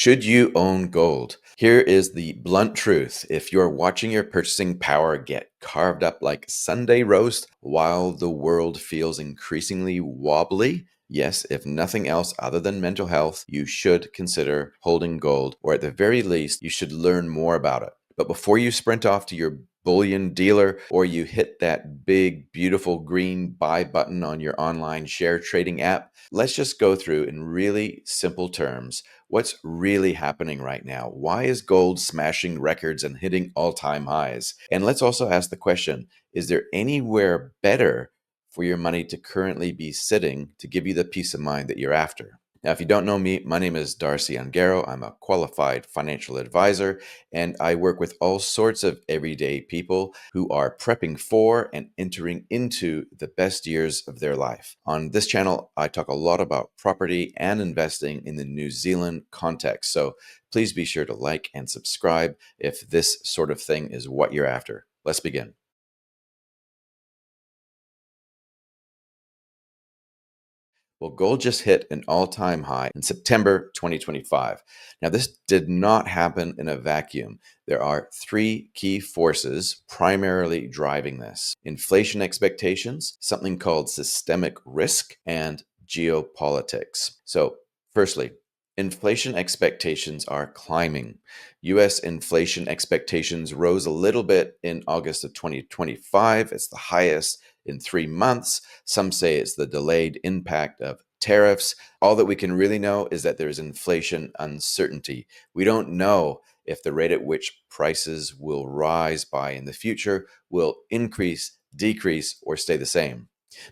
Should you own gold? Here is the blunt truth. If you're watching your purchasing power get carved up like Sunday roast while the world feels increasingly wobbly, yes, if nothing else other than mental health, you should consider holding gold, or at the very least, you should learn more about it. But before you sprint off to your bullion dealer or you hit that big, beautiful green buy button on your online share trading app, let's just go through in really simple terms what's really happening right now. Why is gold smashing records and hitting all-time highs? And let's also ask the question, is there anywhere better for your money to currently be sitting to give you the peace of mind that you're after? Now, if you don't know me, my name is Darcy Ungaro. I'm a qualified financial advisor, and I work with all sorts of everyday people who are prepping for and entering into the best years of their life. On this channel, I talk a lot about property and investing in the New Zealand context. So please be sure to like and subscribe if this sort of thing is what you're after. Let's begin. Well, gold just hit an all-time high in September 2025. Now, this did not happen in a vacuum. There are three key forces primarily driving this: inflation expectations, something called systemic risk, and geopolitics. So, firstly, inflation expectations are climbing. US inflation expectations rose a little bit in August of 2025. It's the highest in 3 months. Some say it's the delayed impact of tariffs. All that we can really know is that there's inflation uncertainty. We don't know if the rate at which prices will rise by in the future will increase, decrease, or stay the same.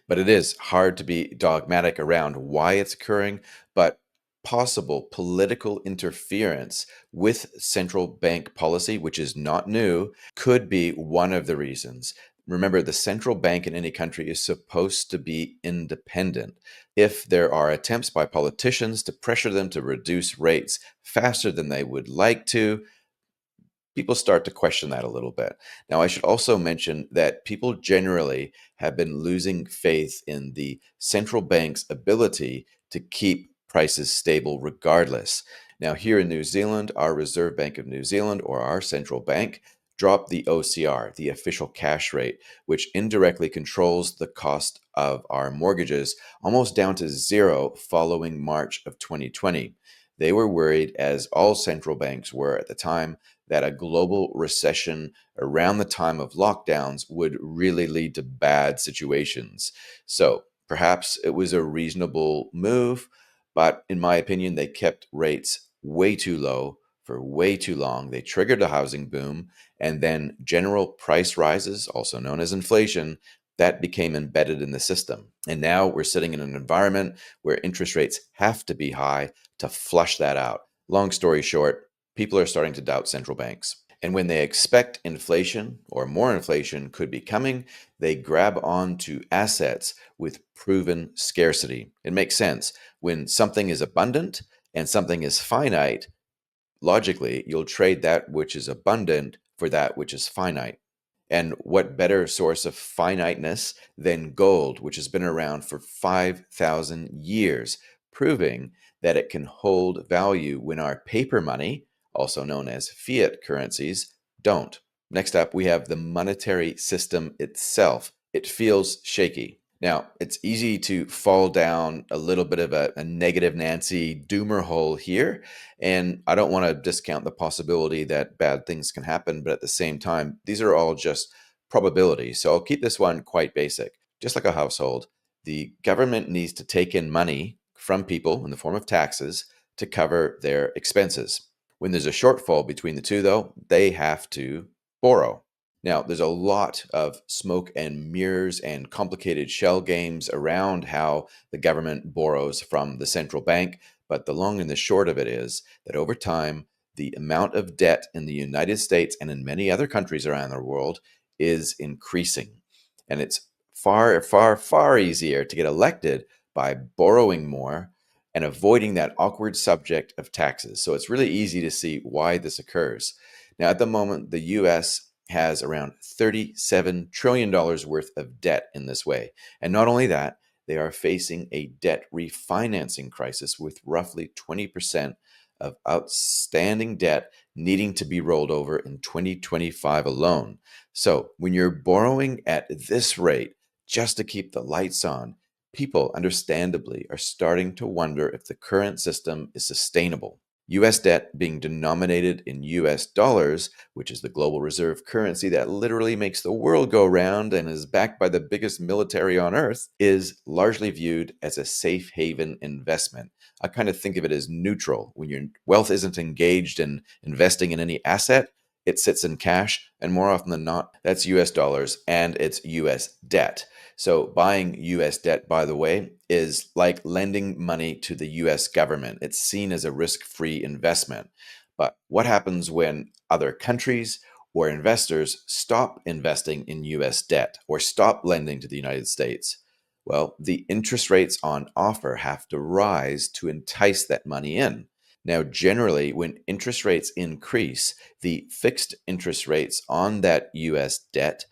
But it is hard to be dogmatic around why it's occurring, but possible political interference with central bank policy, which is not new, could be one of the reasons. Remember, the central bank in any country is supposed to be independent. If there are attempts by politicians to pressure them to reduce rates faster than they would like to, people start to question that a little bit. Now, I should also mention that people generally have been losing faith in the central bank's ability to keep prices stable regardless. Now, here in New Zealand, our Reserve Bank of New Zealand, or our central bank, dropped the OCR, the official cash rate, which indirectly controls the cost of our mortgages, almost down to zero following March of 2020. They were worried, as all central banks were at the time, that a global recession around the time of lockdowns would really lead to bad situations. So perhaps it was a reasonable move, but in my opinion, they kept rates way too low for way too long. They triggered a housing boom, and then general price rises, also known as inflation, that became embedded in the system. And now we're sitting in an environment where interest rates have to be high to flush that out. Long story short, people are starting to doubt central banks. And when they expect inflation or more inflation could be coming, they grab onto assets with proven scarcity. It makes sense. When something is abundant and something is finite, logically, you'll trade that which is abundant for that which is finite. And what better source of finiteness than gold, which has been around for 5,000 years, proving that it can hold value when our paper money, also known as fiat currencies, don't. Next up, we have the monetary system itself. It feels shaky. Now, it's easy to fall down a little bit of a negative Nancy doomer hole here. And I don't want to discount the possibility that bad things can happen, but at the same time, these are all just probabilities. So I'll keep this one quite basic. Just like a household, the government needs to take in money from people in the form of taxes to cover their expenses. When there's a shortfall between the two, though, they have to borrow. Now, there's a lot of smoke and mirrors and complicated shell games around how the government borrows from the central bank. But the long and the short of it is that over time, the amount of debt in the United States and in many other countries around the world is increasing. And it's far, far, far easier to get elected by borrowing more and avoiding that awkward subject of taxes. So it's really easy to see why this occurs. Now, at the moment, the US has around $37 trillion worth of debt in this way. And not only that, they are facing a debt refinancing crisis with roughly 20% of outstanding debt needing to be rolled over in 2025 alone. So, when you're borrowing at this rate just to keep the lights on, people understandably are starting to wonder if the current system is sustainable. US debt being denominated in US dollars, which is the global reserve currency that literally makes the world go round and is backed by the biggest military on earth, is largely viewed as a safe haven investment. I kind of think of it as neutral. When your wealth isn't engaged in investing in any asset, it sits in cash, and more often than not, that's US dollars and it's US debt. So, buying US debt, by the way, is like lending money to the US government. It's seen as a risk free investment. But what happens when other countries or investors stop investing in US debt or stop lending to the United States? Well, the interest rates on offer have to rise to entice that money in. Now, generally, when interest rates increase, the fixed interest rates on that US debt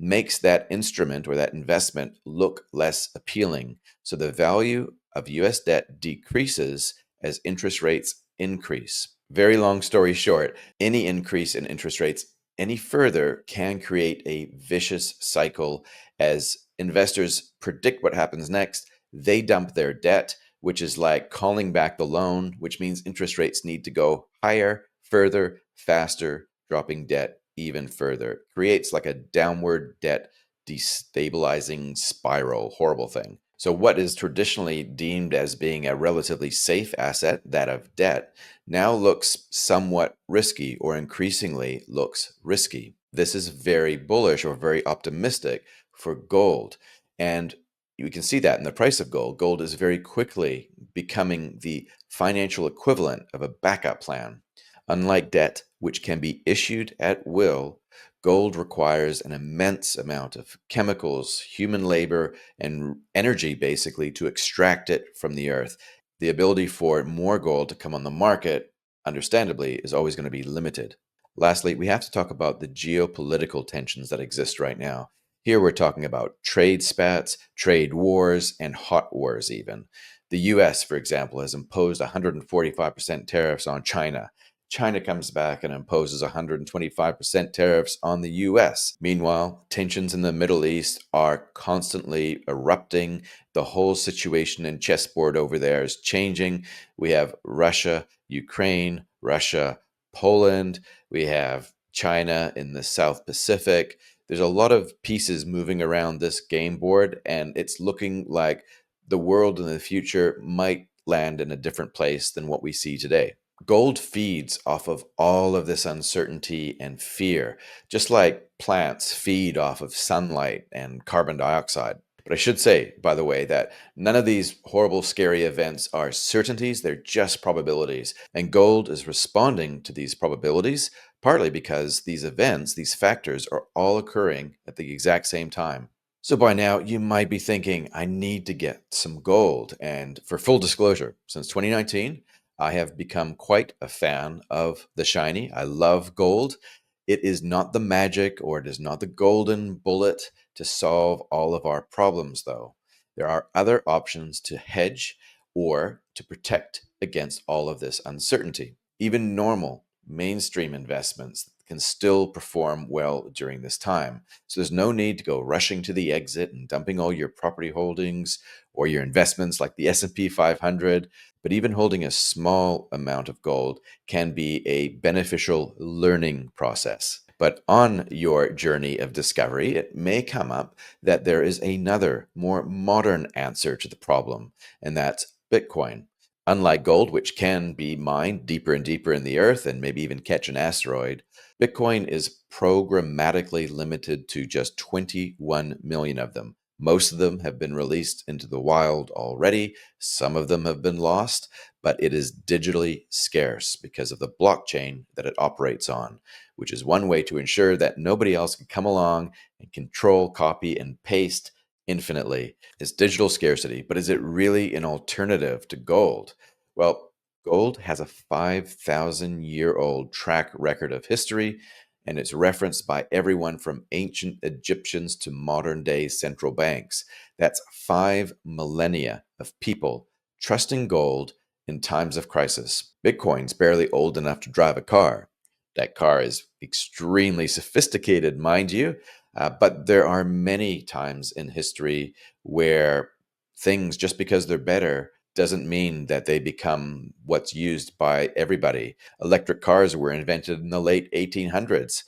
makes that instrument or that investment look less appealing. So the value of US debt decreases as interest rates increase. Very long story short, any increase in interest rates any further can create a vicious cycle as investors predict what happens next. They dump their debt, which is like calling back the loan, which means interest rates need to go higher, further, faster, dropping debt even further. Creates like a downward debt destabilizing spiral, horrible thing. So, what is traditionally deemed as being a relatively safe asset, that of debt, now looks somewhat risky or increasingly looks risky. This is very bullish or very optimistic for gold. And you can see that in the price of gold. Gold is very quickly becoming the financial equivalent of a backup plan. Unlike debt, which can be issued at will, gold requires an immense amount of chemicals, human labor, and energy basically to extract it from the earth. The ability for more gold to come on the market, understandably, is always going to be limited. Lastly, we have to talk about the geopolitical tensions that exist right now. Here we're talking about trade spats, trade wars, and hot wars, even. The US, for example, has imposed 145% tariffs on China. China comes back and imposes 125% tariffs on the US. Meanwhile, tensions in the Middle East are constantly erupting. The whole situation and chessboard over there is changing. We have Russia, Ukraine, Russia, Poland. We have China in the South Pacific. There's a lot of pieces moving around this game board, and it's looking like the world in the future might land in a different place than what we see today. Gold feeds off of all of this uncertainty and fear, just like plants feed off of sunlight and carbon dioxide. But I should say, by the way, that none of these horrible, scary events are certainties, they're just probabilities. And gold is responding to these probabilities, partly because these events, these factors, are all occurring at the exact same time. So by now, you might be thinking, I need to get some gold. And for full disclosure, since 2019, I have become quite a fan of the shiny. I love gold. It is not the magic or it is not the golden bullet to solve all of our problems, though. There are other options to hedge or to protect against all of this uncertainty. Even normal mainstream investments can still perform well during this time. So there's no need to go rushing to the exit and dumping all your property holdings or your investments like the S&P 500, but even holding a small amount of gold can be a beneficial learning process. But on your journey of discovery, it may come up that there is another, more modern answer to the problem, and that's Bitcoin. Unlike gold, which can be mined deeper and deeper in the earth and maybe even catch an asteroid, Bitcoin is programmatically limited to just 21 million of them. Most of them have been released into the wild already. Some of them have been lost, but it is digitally scarce because of the blockchain that it operates on, which is one way to ensure that nobody else can come along and control, copy, and paste infinitely. It's digital scarcity, but is it really an alternative to gold? Well, gold has a 5,000-year-old track record of history, and it's referenced by everyone from ancient Egyptians to modern day central banks. That's 5 millennia of people trusting gold in times of crisis. Bitcoin's barely old enough to drive a car. That car is extremely sophisticated, mind you, but there are many times in history where things, just because they're better, doesn't mean that they become what's used by everybody. Electric cars were invented in the late 1800s.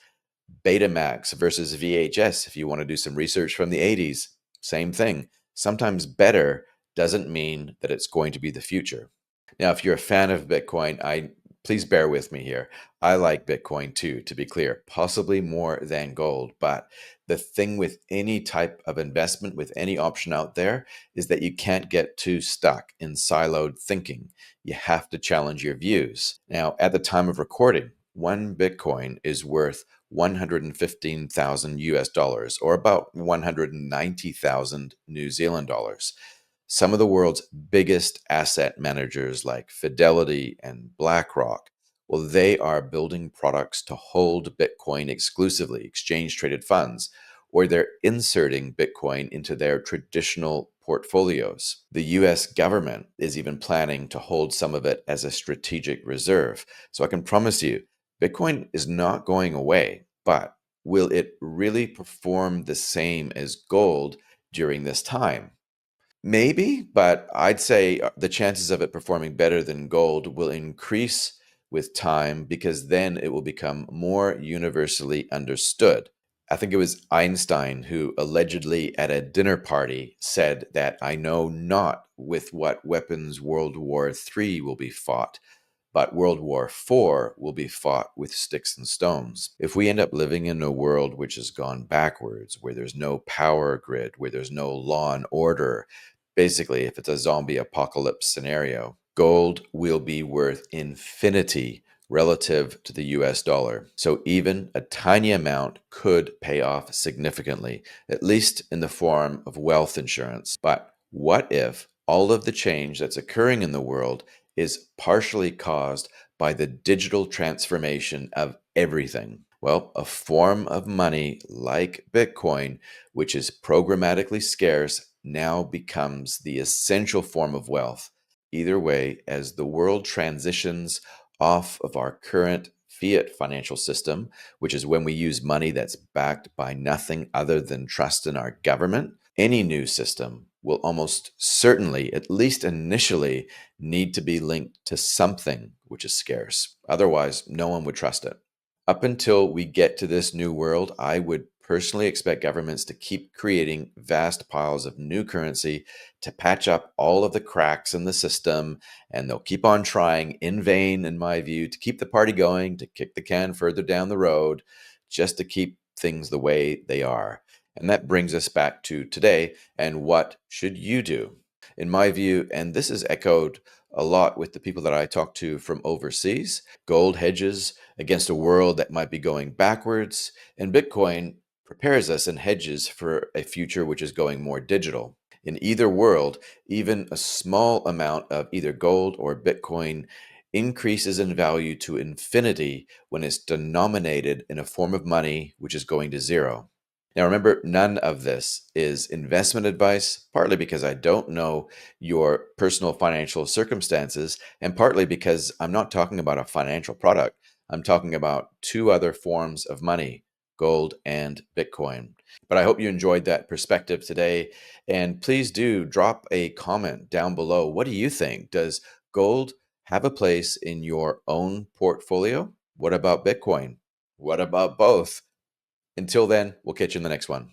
Betamax versus VHS, if you want to do some research from the 80s, same thing. Sometimes better doesn't mean that it's going to be the future. Now, if you're a fan of Bitcoin, I please bear with me here. I like Bitcoin too, to be clear, possibly more than gold. But the thing with any type of investment, with any option out there, is that you can't get too stuck in siloed thinking. You have to challenge your views. Now, at the time of recording, one Bitcoin is worth 115,000 US dollars, or about 190,000 New Zealand dollars. Some of the world's biggest asset managers, like Fidelity and BlackRock, well, they are building products to hold Bitcoin exclusively, exchange traded funds, or they're inserting Bitcoin into their traditional portfolios. The US government is even planning to hold some of it as a strategic reserve. So I can promise you, Bitcoin is not going away, but will it really perform the same as gold during this time? Maybe, but I'd say the chances of it performing better than gold will increase with time because then it will become more universally understood. I think it was Einstein who allegedly at a dinner party said that I know not with what weapons World War III will be fought, but World War IV will be fought with sticks and stones. If we end up living in a world which has gone backwards, where there's no power grid, where there's no law and order, basically, if it's a zombie apocalypse scenario, gold will be worth infinity relative to the US dollar. So even a tiny amount could pay off significantly, at least in the form of wealth insurance. But what if all of the change that's occurring in the world is partially caused by the digital transformation of everything? Well, a form of money like Bitcoin, which is programmatically scarce, now becomes the essential form of wealth. Either way, as the world transitions off of our current fiat financial system, which is when we use money that's backed by nothing other than trust in our government, any new system will almost certainly, at least initially, need to be linked to something which is scarce. Otherwise, no one would trust it. Up until we get to this new world, I would personally expect governments to keep creating vast piles of new currency to patch up all of the cracks in the system. And they'll keep on trying in vain, in my view, to keep the party going, to kick the can further down the road, just to keep things the way they are. And that brings us back to today. And what should you do? In my view, and this is echoed a lot with the people that I talk to from overseas, gold hedges against a world that might be going backwards, and Bitcoin prepares us and hedges for a future which is going more digital. In either world, even a small amount of either gold or Bitcoin increases in value to infinity when it's denominated in a form of money which is going to zero. Now, remember, none of this is investment advice, partly because I don't know your personal financial circumstances, and partly because I'm not talking about a financial product. I'm talking about two other forms of money, gold and Bitcoin. But I hope you enjoyed that perspective today. And please do drop a comment down below. What do you think? Does gold have a place in your own portfolio? What about Bitcoin? What about both? Until then, we'll catch you in the next one.